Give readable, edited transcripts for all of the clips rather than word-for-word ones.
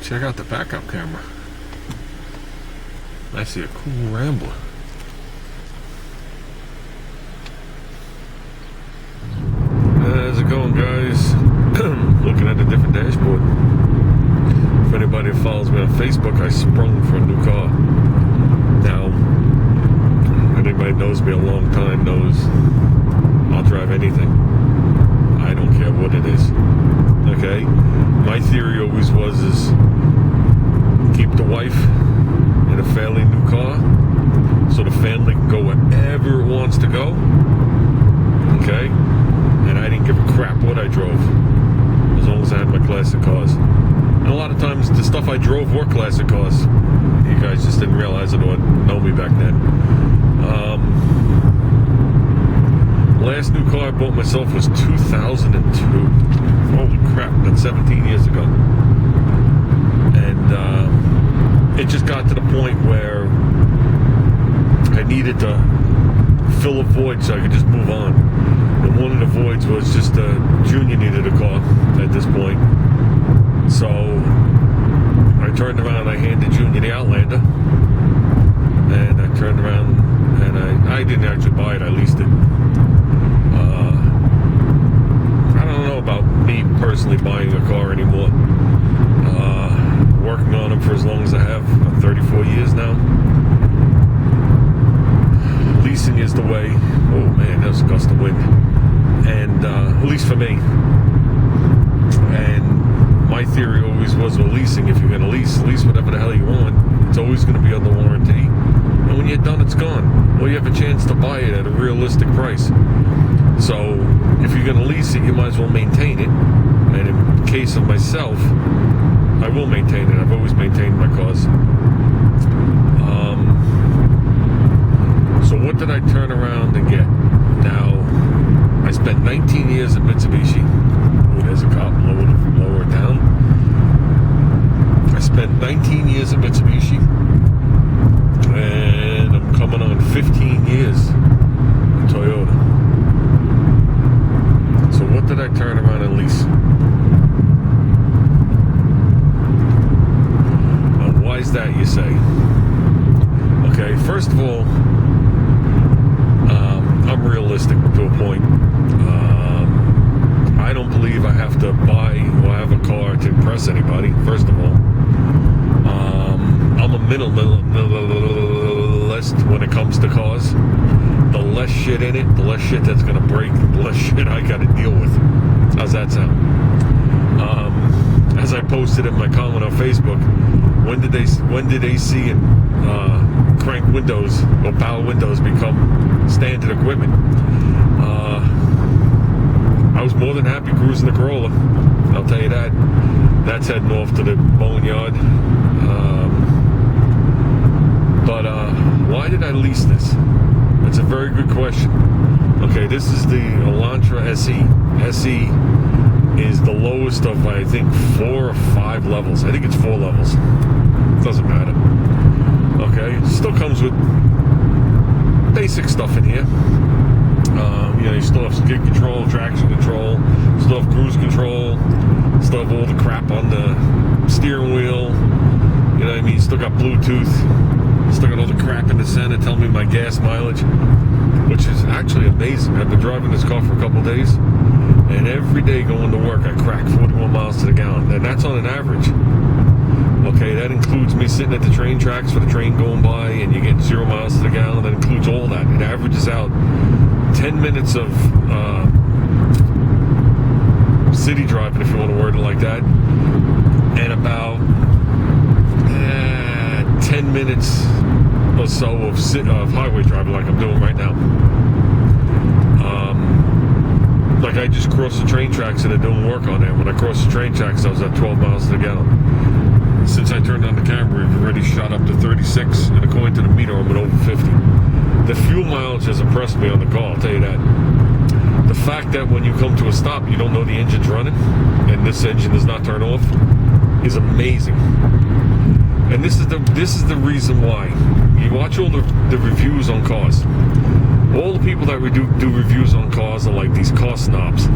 Check out the backup camera. I see a cool Rambler. How's it going, guys? Looking at a different dashboard. If anybody follows me on Facebook, I sprung for a new car. Now, anybody knows me a long time knows I'll drive anything. I don't care what it is. Okay? My theory always was is keep the wife in a fairly new car so the family can go wherever it wants to go. Okay? And I didn't give a crap what I drove as long as I had my classic cars. And a lot of times the stuff I drove were classic cars. You guys just didn't realize it or know me back then. Last new car I bought myself was 2002. Holy crap, that's 17 years ago. And it just got to the point where I needed to fill a void so I could just move on. And one of the voids was just Junior needed a car at this point. So I turned around and I handed Junior the Outlander. And I turned around and I didn't actually buy it, I leased it. I don't know about me personally buying a car anymore. Working on them for as long as I have, 34 years now. Leasing is the way. Oh man, that was a gust of wind. And at least for me. And my theory always was, well, leasing, if you're going to lease whatever the hell you want. It's always going to be under warranty. And when you're done, it's gone. Well, you have a chance to buy it at a realistic price. So if you're going to lease it, you might as well maintain it. And in the case of myself, I will maintain it. I've always maintained my cars. So what did I turn around and get? Now, I spent 19 years at Mitsubishi. Oh, there's a cop lower down. I spent 19 years at Mitsubishi. And I'm coming on 15 years at Toyota. So what did I turn around and lease? Now, why is that, you say? Okay, first of all, I'm realistic to a point. I don't believe I have to buy or have a car to impress anybody, first of all. I'm a minimalist when it comes to cars. The less shit in it, the less shit that's going to break, the less shit I got to deal with. How's that sound? As I posted in my comment on Facebook, when did AC and crank windows or power windows become standard equipment? I was more than happy cruising the Corolla. I'll tell you that. That's heading off to the mowing yard. But why did I lease this? That's a very good question. Okay, this is the Elantra SE. SE is the lowest of, I think, 4 or 5 levels. I think it's 4 levels. Doesn't matter. Okay, still comes with basic stuff in here. You still have skid control, traction control, still have cruise control, still have all the crap on the steering wheel. You know what I mean? Still got Bluetooth. Still got all the crap in the center telling me my gas mileage, which is actually amazing. I've been driving this car for a couple days, and every day going to work I crack 41 miles to the gallon, and that's on an average. Okay, that includes me sitting at the train tracks for the train going by, and you get 0 miles to the gallon. That includes all that. It averages out 10 minutes of city driving, if you want to word it like that, and about 10 minutes or so of highway driving, like I'm doing right now. Like I just crossed the train tracks and they're doing work on it. When I crossed the train tracks, I was at 12 miles to the gallon. Since I turned on the camera, we've already shot up to 36, and according to the meter, I'm at over 50. The fuel mileage has impressed me on the car, I'll tell you that. The fact that when you come to a stop, you don't know the engine's running, and this engine does not turn off, is amazing. And this is the reason why. You watch all the reviews on cars. All the people that do reviews on cars are like these car snobs.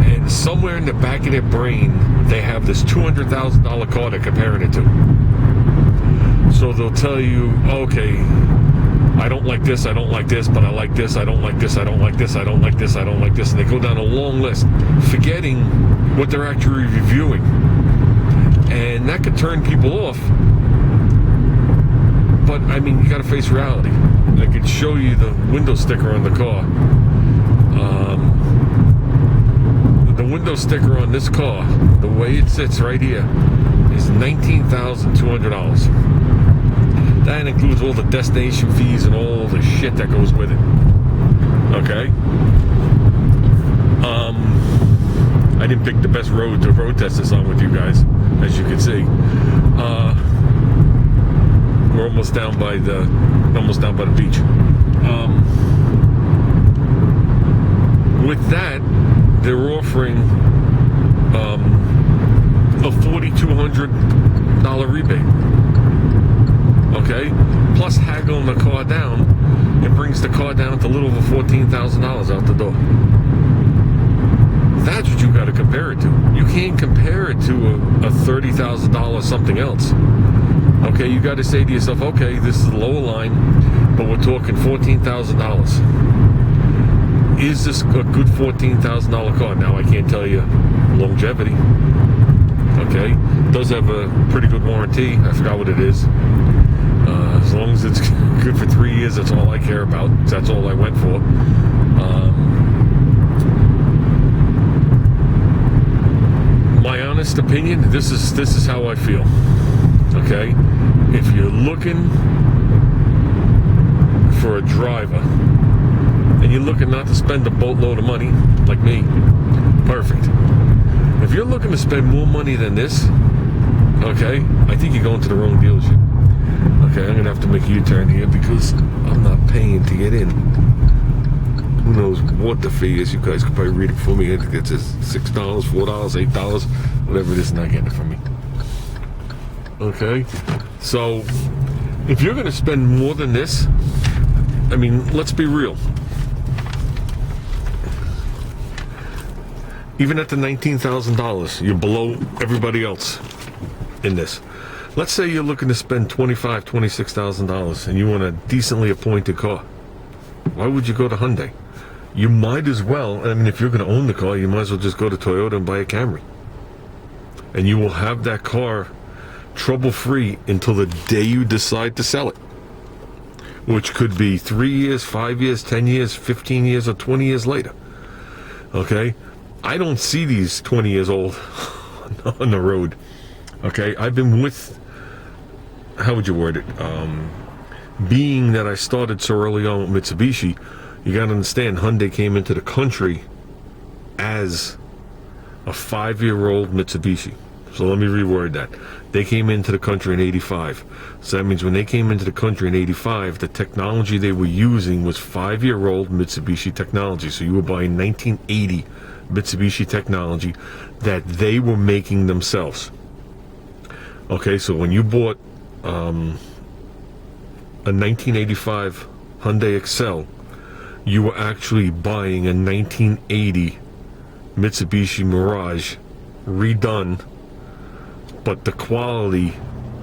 And somewhere in the back of their brain, they have this $200,000 car they're comparing it to. So they'll tell you, okay, I don't like this, I don't like this, but I like this, I don't like this, I don't like this, I don't like this, I don't like this, and they go down a long list, forgetting what they're actually reviewing. And that could turn people off. But, I mean, you gotta face reality. I could show you the window sticker on the car. The window sticker on this car, the way it sits right here, is $19,200. That includes all the destination fees and all the shit that goes with it. Okay? I didn't pick the best road to road test this on with you guys, as you can see. We're almost down by the beach. With that, they're offering a $4,200 rebate. Okay, plus haggling the car down, it brings the car down to a little over $14,000 out the door. That's what you got to compare it to. You can't compare it to a $30,000 something else. Okay, you got to say to yourself, okay, this is the lower line, but we're talking $14,000. Is this a good $14,000 car? Now I can't tell you longevity. Okay, it does have a pretty good warranty. I forgot what it is. As long as it's good for 3 years, that's all I care about. That's all I went for. My honest opinion, this is how I feel. Okay, if you're looking for a driver and you're looking not to spend a boatload of money, like me, perfect. If you're looking to spend more money than this, okay, I think you're going to the wrong dealership. Okay, I'm going to have to make a U-turn here because I'm not paying to get in. Who knows what the fee is? You guys could probably read it for me. It's $6, $4, $8, whatever it is, not getting it from me. Okay, so if you're going to spend more than this, I mean, let's be real. Even at the $19,000, you're below everybody else in this. Let's say you're looking to spend $25,000, $26,000 and you want a decently appointed car. Why would you go to Hyundai? You might as well, I mean, if you're going to own the car, you might as well just go to Toyota and buy a Camry. And you will have that car trouble-free until the day you decide to sell it. Which could be 3 years, 5 years, 10 years, 15 years, or 20 years later. Okay? I don't see these 20 years old on the road. Okay? I've been with, how would you word it? Being that I started so early on with Mitsubishi, you got to understand, Hyundai came into the country as a 5-year-old Mitsubishi. So let me reword that. They came into the country in 85. So that means when they came into the country in 85, the technology they were using was 5-year-old Mitsubishi technology. So you were buying 1980 Mitsubishi technology that they were making themselves. Okay, so when you bought a 1985 Hyundai Excel, you were actually buying a 1980 Mitsubishi Mirage redone, but the quality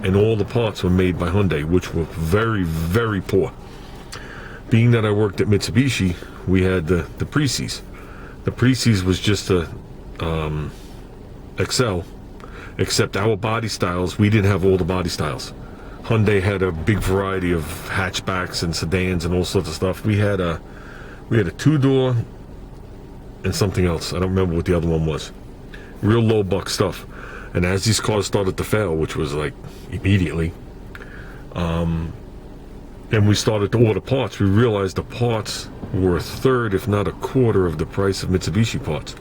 and all the parts were made by Hyundai, which were very, very poor. Being that I worked at Mitsubishi, we had the Precies. The Precies was just a Excel, except our body styles, we didn't have all the body styles. Hyundai had a big variety of hatchbacks and sedans and all sorts of stuff. We had a 2-door and something else. I don't remember what the other one was. Real low buck stuff. And as these cars started to fail, which was like immediately, and we started to order parts, we realized the parts were a third, if not a quarter, of the price of Mitsubishi parts.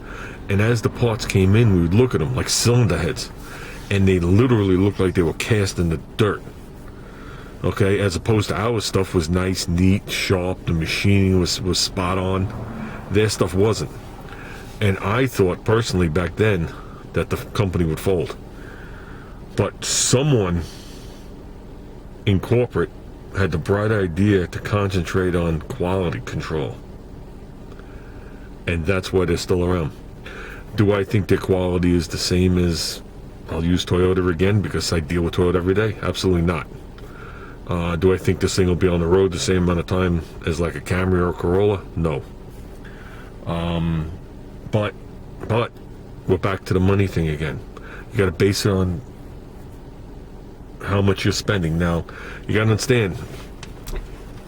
And as the parts came in, we would look at them like cylinder heads, and they literally looked like they were cast in the dirt. Okay, as opposed to our stuff was nice, neat, sharp, the machining was spot on. Their stuff wasn't. And I thought personally back then that the company would fold. But someone in corporate had the bright idea to concentrate on quality control. And that's why they're still around. Do I think their quality is the same as, I'll use Toyota again because I deal with Toyota every day? Absolutely not. Do I think this thing will be on the road the same amount of time as like a Camry or a Corolla? No. But we're back to the money thing again. You got to base it on how much you're spending. Now, you got to understand,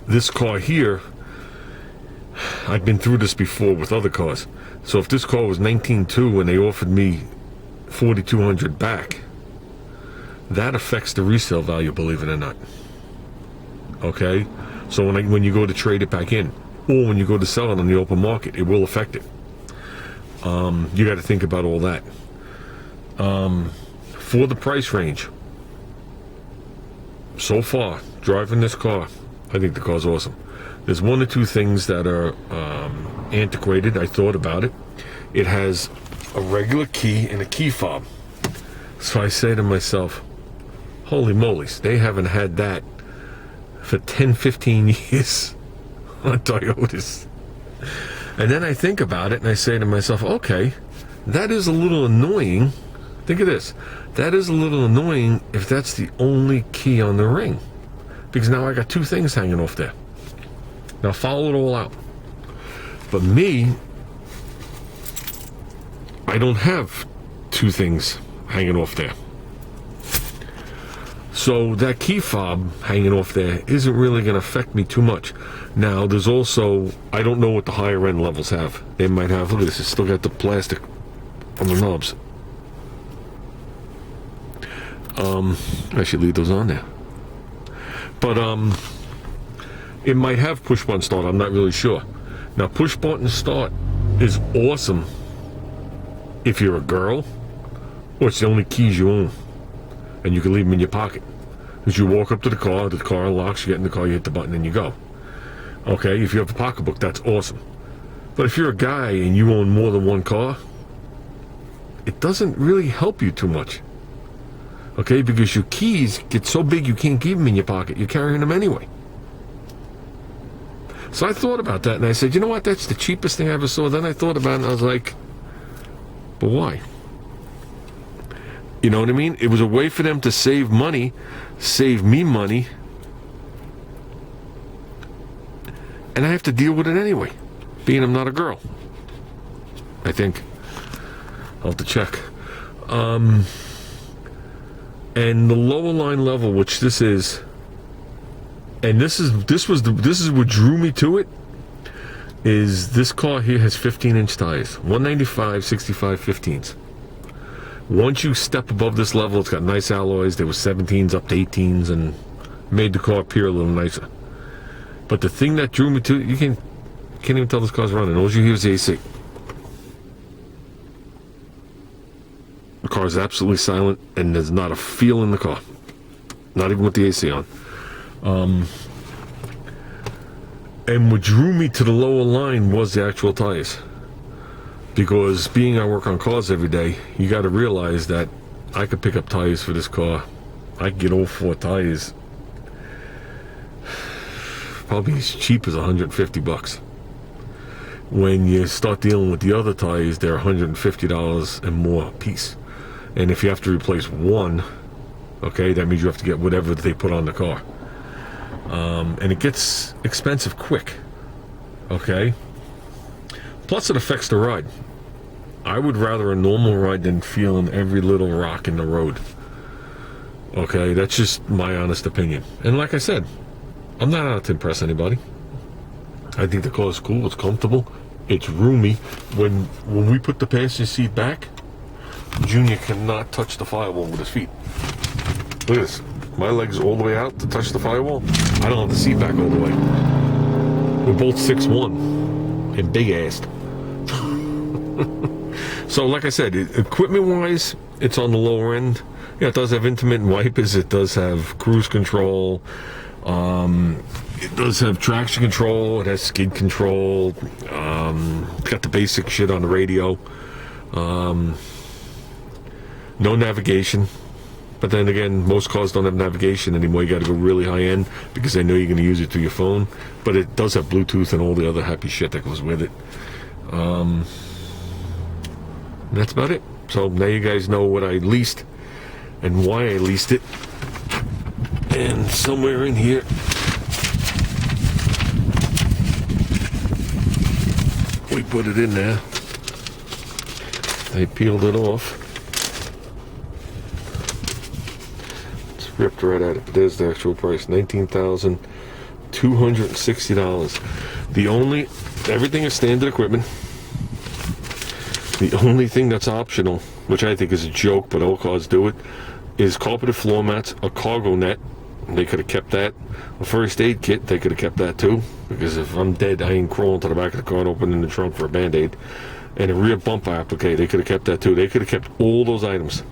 this car here, I've been through this before with other cars. So if this car was 19.2 and they offered me $4,200 back, that affects the resale value, believe it or not. Okay? So when you go to trade it back in, or when you go to sell it on the open market, it will affect it. You got to think about all that. For the price range, so far, driving this car, I think the car's awesome. There's one or two things that are antiquated. I thought about it. It has a regular key and a key fob. So I say to myself, holy moly's, they haven't had that for 10, 15 years on Toyotas. And then I think about it and I say to myself, okay, that is a little annoying. Think of this. That is a little annoying if that's the only key on the ring. Because now I got two things hanging off there. Now follow it all out. But me, I don't have two things hanging off there. So that key fob hanging off there isn't really going to affect me too much. Now there's also, I don't know what the higher end levels have. They might have, look at this, it's still got the plastic on the knobs. I should leave those on there. But it might have push button start, I'm not really sure. Now push button start is awesome if you're a girl, or it's the only keys you own and you can leave them in your pocket. As you walk up to the car unlocks, you get in the car, you hit the button and you go. Okay, if you have a pocketbook, that's awesome. But if you're a guy and you own more than one car, it doesn't really help you too much. Okay, because your keys get so big you can't keep them in your pocket. You're carrying them anyway. So I thought about that and I said, you know what, that's the cheapest thing I ever saw. Then I thought about it and I was like, but why? You know what I mean? It was a way for them to save money, save me money, and I have to deal with it anyway, being I'm not a girl. I think. I'll have to check. And the lower line level, which this is, and this is what drew me to it, is this car here has 15-inch tires, 195, 65, 15s. Once you step above this level, it's got nice alloys. There was 17s up to 18s and made the car appear a little nicer. But the thing that drew me to it, you can't even tell this car's running. All you hear is the AC. The car is absolutely silent and there's not a feel in the car. Not even with the AC on. And what drew me to the lower line was the actual tires. Because being I work on cars every day, you got to realize that I could pick up tires for this car. I could get all four tires probably as cheap as $150. When you start dealing with the other tires, they're $150 and more a piece. And if you have to replace one, okay, that means you have to get whatever they put on the car. And it gets expensive quick, okay? Plus it affects the ride. I would rather a normal ride than feeling every little rock in the road. Okay, that's just my honest opinion. And like I said, I'm not out to impress anybody. I think the car is cool, it's comfortable, it's roomy. When we put the passenger seat back, Junior cannot touch the firewall with his feet. Look at this. My legs all the way out to touch the firewall. I don't have the seat back all the way. We're both 6'1" and big-assed. So like I said, equipment-wise, it's on the lower end. Yeah, it does have intermittent wipers. It does have cruise control. It does have traction control. It has skid control. It's got the basic shit on the radio. No navigation. But then again, most cars don't have navigation anymore. You got to go really high end because they know you're going to use it through your phone. But it does have Bluetooth and all the other happy shit that goes with it. that's about it. So now you guys know what I leased and why I leased it. And somewhere in here, we put it in there. They peeled it off. It's ripped right at it, but there's the actual price, $19,260. Everything is standard equipment. The only thing that's optional, which I think is a joke, but all cars do it, is carpeted floor mats, a cargo net. They could have kept that. A first aid kit, they could have kept that too. Because if I'm dead, I ain't crawling to the back of the car and opening the trunk for a Band-Aid. And a rear bumper applique, they could have kept that too. They could have kept all those items.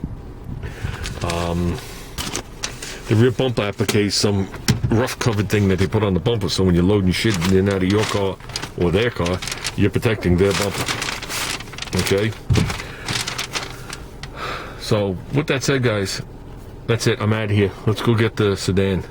The rear bumper applique is some rough covered thing that they put on the bumper, so when you're loading shit in and out of your car or their car, you're protecting their bumper. Okay? So, with that said, guys, that's it. I'm out of here. Let's go get the sedan.